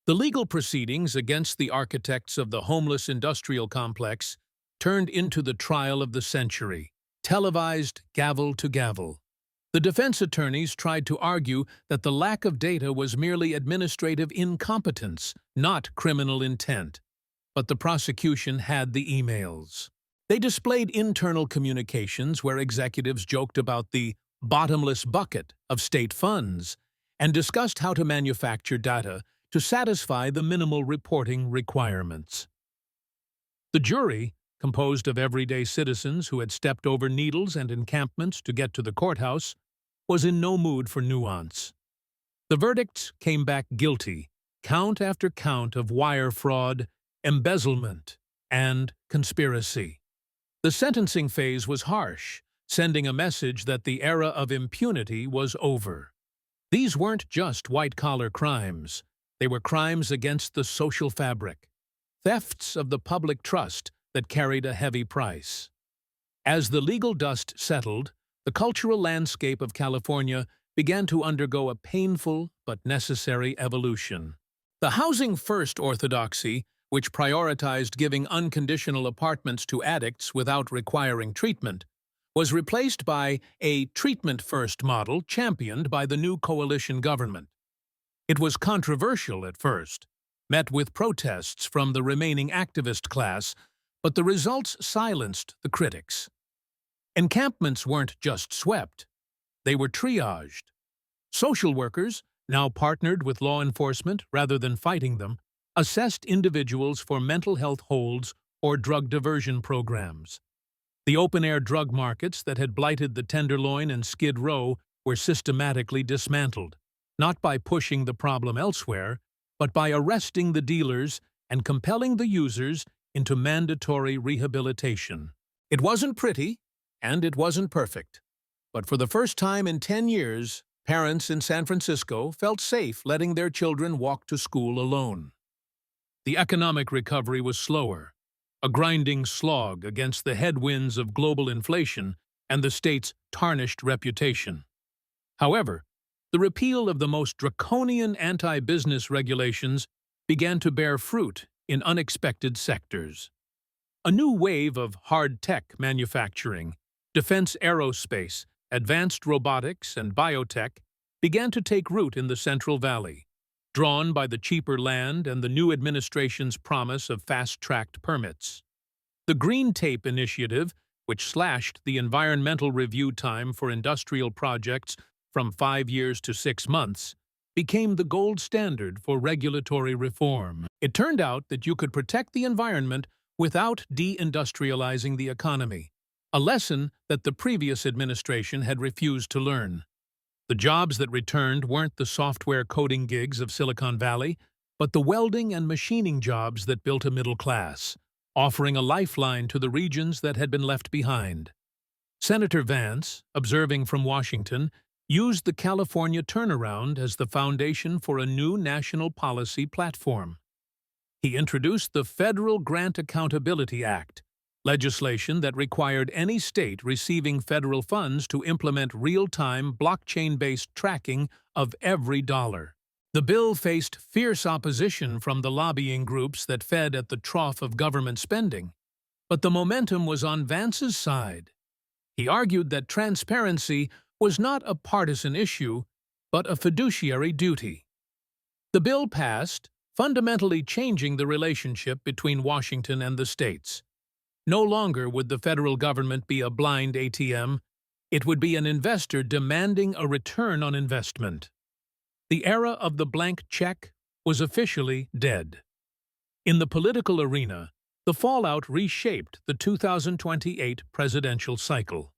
The legal proceedings against the architects of the homeless industrial complex turned into the trial of the century, televised gavel to gavel. The defense attorneys tried to argue that the lack of data was merely administrative incompetence, not criminal intent. But the prosecution had the emails. They displayed internal communications where executives joked about the bottomless bucket of state funds and discussed how to manufacture data to satisfy the minimal reporting requirements. The jury, composed of everyday citizens who had stepped over needles and encampments to get to the courthouse, was in no mood for nuance. The verdicts came back guilty, count after count of wire fraud, embezzlement, and conspiracy. The sentencing phase was harsh, sending a message that the era of impunity was over. These weren't just white-collar crimes. They were crimes against the social fabric, thefts of the public trust that carried a heavy price. As the legal dust settled, the cultural landscape of California began to undergo a painful but necessary evolution. The housing-first orthodoxy, which prioritized giving unconditional apartments to addicts without requiring treatment, was replaced by a treatment-first model championed by the new coalition government. It was controversial at first, met with protests from the remaining activist class, but the results silenced the critics. Encampments weren't just swept, they were triaged. Social workers, now partnered with law enforcement rather than fighting them, assessed individuals for mental health holds or drug diversion programs. The open-air drug markets that had blighted the Tenderloin and Skid Row were systematically dismantled, not by pushing the problem elsewhere, but by arresting the dealers and compelling the users into mandatory rehabilitation. It wasn't pretty, and it wasn't perfect, but for the first time in 10 years, parents in San Francisco felt safe letting their children walk to school alone. The economic recovery was slower, a grinding slog against the headwinds of global inflation and the state's tarnished reputation. However, the repeal of the most draconian anti-business regulations began to bear fruit in unexpected sectors. A new wave of hard tech manufacturing, defense aerospace, advanced robotics, and biotech began to take root in the Central Valley, drawn by the cheaper land and the new administration's promise of fast-tracked permits. The Green Tape Initiative, which slashed the environmental review time for industrial projects from 5 years to 6 months, became the gold standard for regulatory reform. It turned out that you could protect the environment without deindustrializing the economy, a lesson that the previous administration had refused to learn. The jobs that returned weren't the software coding gigs of Silicon Valley, but the welding and machining jobs that built a middle class, offering a lifeline to the regions that had been left behind. Senator Vance, observing from Washington, used the California turnaround as the foundation for a new national policy platform. He introduced the Federal Grant Accountability Act, legislation that required any state receiving federal funds to implement real-time, blockchain-based tracking of every dollar. The bill faced fierce opposition from the lobbying groups that fed at the trough of government spending, but the momentum was on Vance's side. He argued that transparency was not a partisan issue, but a fiduciary duty. The bill passed, fundamentally changing the relationship between Washington and the states. No longer would the federal government be a blind ATM, it would be an investor demanding a return on investment. The era of the blank check was officially dead. In the political arena, the fallout reshaped the 2028 presidential cycle.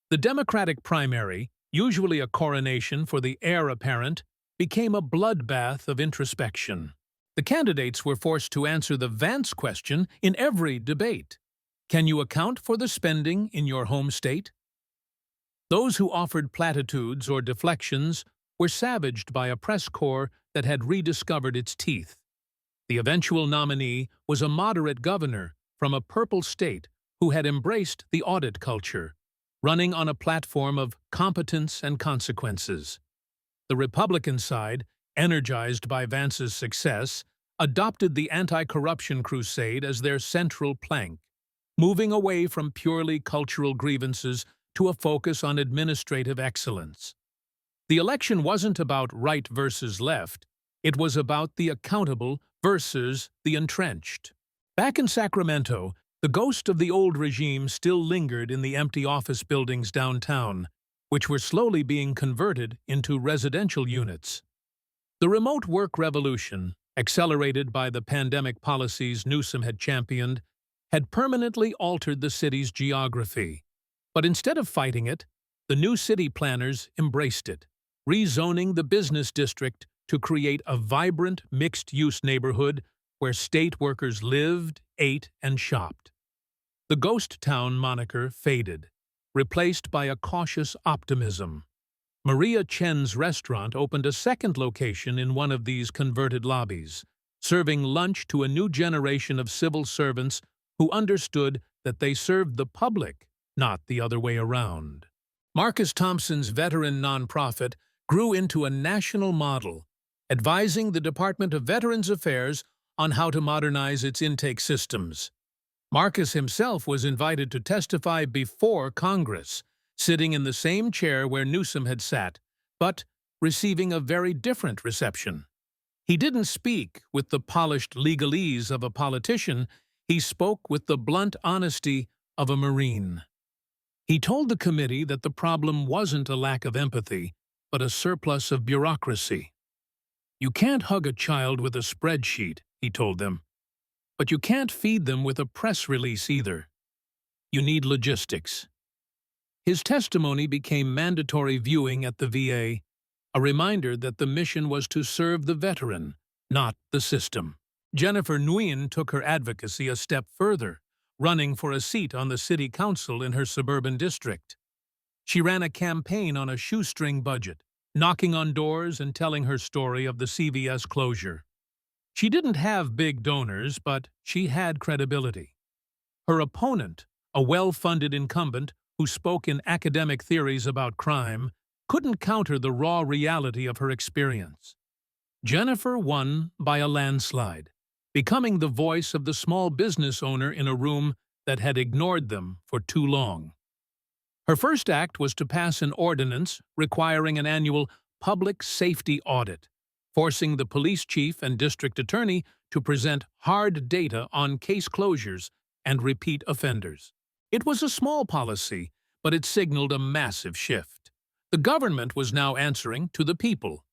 The Democratic primary, usually a coronation for the heir apparent, became a bloodbath of introspection. The candidates were forced to answer the Vance question in every debate. Can you account for the spending in your home state? Those who offered platitudes or deflections were savaged by a press corps that had rediscovered its teeth. The eventual nominee was a moderate governor from a purple state who had embraced the audit culture, running on a platform of competence and consequences. The Republican side, energized by Vance's success, adopted the anti-corruption crusade as their central plank, moving away from purely cultural grievances to a focus on administrative excellence. The election wasn't about right versus left, it was about the accountable versus the entrenched. Back in Sacramento, the ghost of the old regime still lingered in the empty office buildings downtown, which were slowly being converted into residential units. The remote work revolution, accelerated by the pandemic policies Newsom had championed, had permanently altered the city's geography. But instead of fighting it, the new city planners embraced it, rezoning the business district to create a vibrant, mixed-use neighborhood where state workers lived, ate, and shopped. The ghost town moniker faded, replaced by a cautious optimism. Maria Chen's restaurant opened a second location in one of these converted lobbies, serving lunch to a new generation of civil servants who understood that they served the public, not the other way around. Marcus Thompson's veteran nonprofit grew into a national model, advising the Department of Veterans Affairs on how to modernize its intake systems. Marcus himself was invited to testify before Congress, sitting in the same chair where Newsom had sat, but receiving a very different reception. He didn't speak with the polished legalese of a politician, he spoke with the blunt honesty of a Marine. He told the committee that the problem wasn't a lack of empathy, but a surplus of bureaucracy. You can't hug a child with a spreadsheet, he told them. But you can't feed them with a press release either. You need logistics. His testimony became mandatory viewing at the VA, a reminder that the mission was to serve the veteran, not the system. Jennifer Nguyen took her advocacy a step further, running for a seat on the city council in her suburban district. She ran a campaign on a shoestring budget, knocking on doors and telling her story of the CVS closure. She didn't have big donors, but she had credibility. Her opponent, a well-funded incumbent who spoke in academic theories about crime, couldn't counter the raw reality of her experience. Jennifer won by a landslide, becoming the voice of the small business owner in a room that had ignored them for too long. Her first act was to pass an ordinance requiring an annual public safety audit, forcing the police chief and district attorney to present hard data on case closures and repeat offenders. It was a small policy, but it signaled a massive shift. The government was now answering to the people.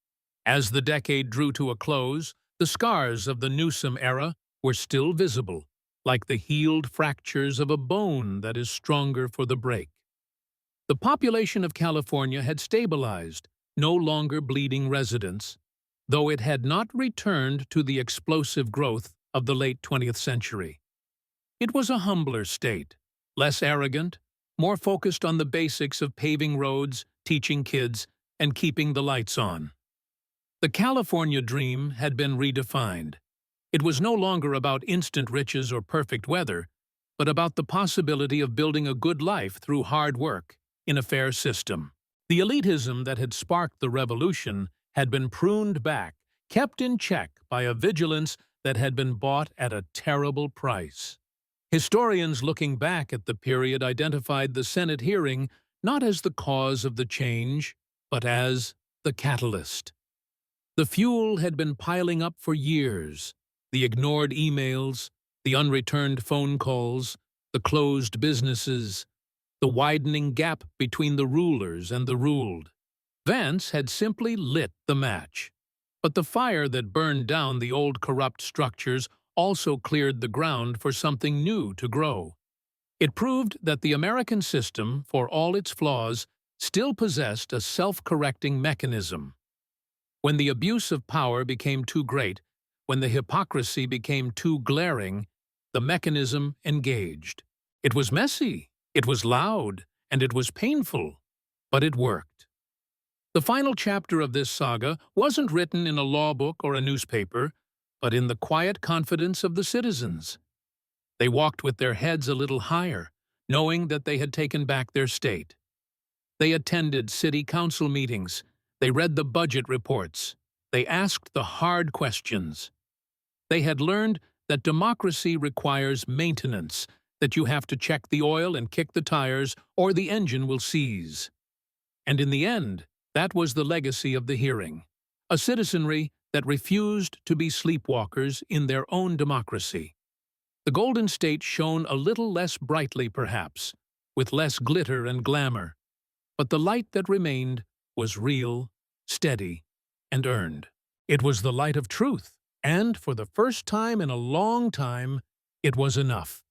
As the decade drew to a close, the scars of the Newsom era were still visible, like the healed fractures of a bone that is stronger for the break. The population of California had stabilized, no longer bleeding residents, though it had not returned to the explosive growth of the late 20th century. It was a humbler state, less arrogant, more focused on the basics of paving roads, teaching kids, and keeping the lights on. The California dream had been redefined. It was no longer about instant riches or perfect weather, but about the possibility of building a good life through hard work in a fair system. The elitism that had sparked the revolution had been pruned back, kept in check by a vigilance that had been bought at a terrible price. Historians looking back at the period identified the Senate hearing not as the cause of the change, but as the catalyst. The fuel had been piling up for years: the ignored emails, the unreturned phone calls, the closed businesses, the widening gap between the rulers and the ruled. Vance had simply lit the match. But the fire that burned down the old corrupt structures also cleared the ground for something new to grow. It proved that the American system, for all its flaws, still possessed a self-correcting mechanism. When the abuse of power became too great, when the hypocrisy became too glaring, the mechanism engaged. It was messy, it was loud, and it was painful, but it worked. The final chapter of this saga wasn't written in a law book or a newspaper, but in the quiet confidence of the citizens. They walked with their heads a little higher, knowing that they had taken back their state. They attended city council meetings. They read the budget reports. They asked the hard questions. They had learned that democracy requires maintenance, that you have to check the oil and kick the tires or the engine will seize. And in the end, that was the legacy of the hearing. A citizenry that refused to be sleepwalkers in their own democracy. The Golden State shone a little less brightly, perhaps, with less glitter and glamour, but the light that remained was real, steady, and earned. It was the light of truth, and for the first time in a long time, it was enough.